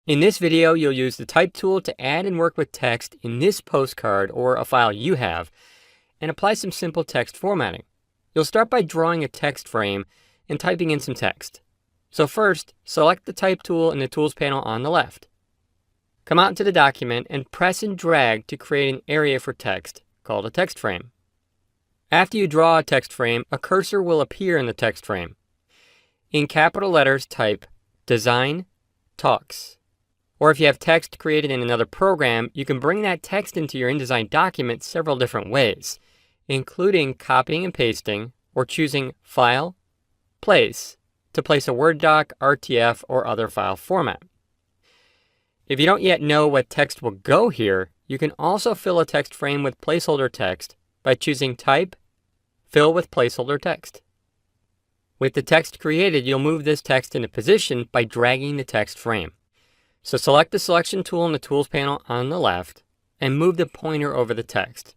In this video, you'll use the Type tool to add and work with text in this postcard or a file you have, and apply some simple text formatting. You'll start by drawing a text frame and typing in some text. So first, select the Type tool in the Tools panel on the left. Come out into the document and press and drag to create an area for text called a text frame. After you draw a text frame, a cursor will appear in the text frame. In capital letters, type Design Talks. Or if you have text created in another program, you can bring that text into your InDesign document several different ways, including copying and pasting or choosing File, Place to place a Word doc, RTF, or other file format. If you don't yet know what text will go here, you can also fill a text frame with placeholder text by choosing Type, Fill with Placeholder Text. With the text created, you'll move this text into position by dragging the text frame. So select the Selection tool in the Tools panel on the left and move the pointer over the text.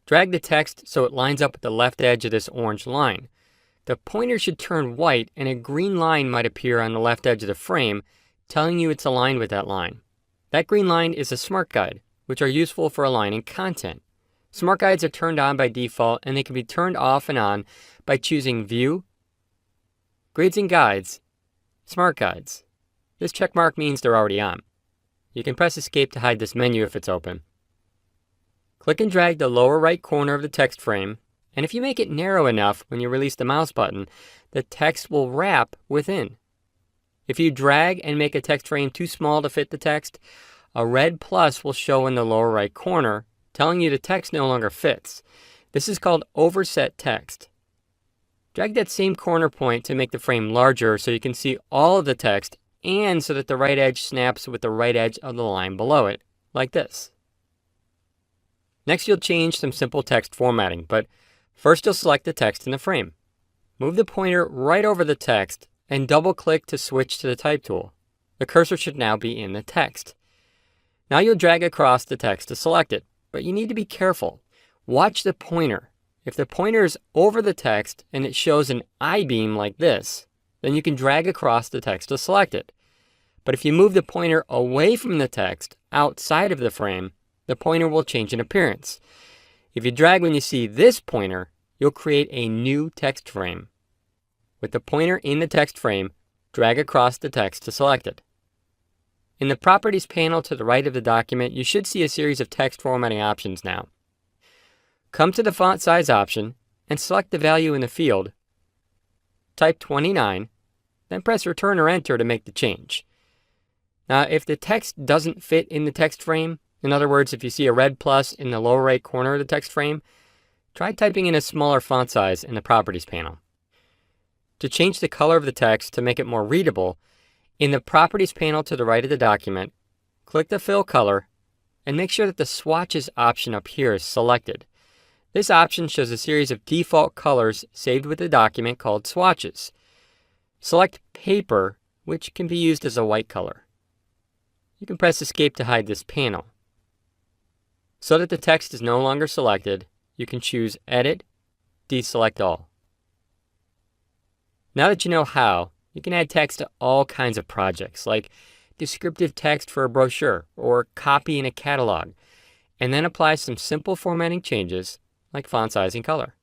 Drag the text so it lines up with the left edge of this orange line. The pointer should turn white and a green line might appear on the left edge of the frame, telling you it's aligned with that line. That green line is a Smart Guide, which are useful for aligning content. Smart Guides are turned on by default and they can be turned off and on by choosing View, Grids and Guides, Smart Guides. This check mark means they're already on. You can press Escape to hide this menu if it's open. Click and drag the lower right corner of the text frame, and if you make it narrow enough when you release the mouse button, the text will wrap within. If you drag and make a text frame too small to fit the text, a red plus will show in the lower right corner, telling you the text no longer fits. This is called overset text. Drag that same corner point to make the frame larger so you can see all of the text and so that the right edge snaps with the right edge of the line below it, like this. Next, you'll change some simple text formatting, but first you'll select the text in the frame. Move the pointer right over the text and double-click to switch to the Type tool. The cursor should now be in the text. Now you'll drag across the text to select it, but you need to be careful. Watch the pointer. If the pointer is over the text and it shows an I-beam like this, then you can drag across the text to select it. But if you move the pointer away from the text, outside of the frame, the pointer will change in appearance. If you drag when you see this pointer, you'll create a new text frame. With the pointer in the text frame, drag across the text to select it. In the Properties panel to the right of the document, you should see a series of text formatting options now. Come to the Font Size option and select the value in the field. Type 29, then press Return or Enter to make the change. Now, if the text doesn't fit in the text frame, in other words, if you see a red plus in the lower right corner of the text frame, try typing in a smaller font size in the Properties panel. To change the color of the text to make it more readable, in the Properties panel to the right of the document, click the Fill Color and make sure that the Swatches option up here is selected. This option shows a series of default colors saved with the document called swatches. Select Paper, which can be used as a white color. You can press Escape to hide this panel. So that the text is no longer selected, you can choose Edit, Deselect All. Now that you know how, you can add text to all kinds of projects, like descriptive text for a brochure or copy in a catalog, and then apply some simple formatting changes like font size and color.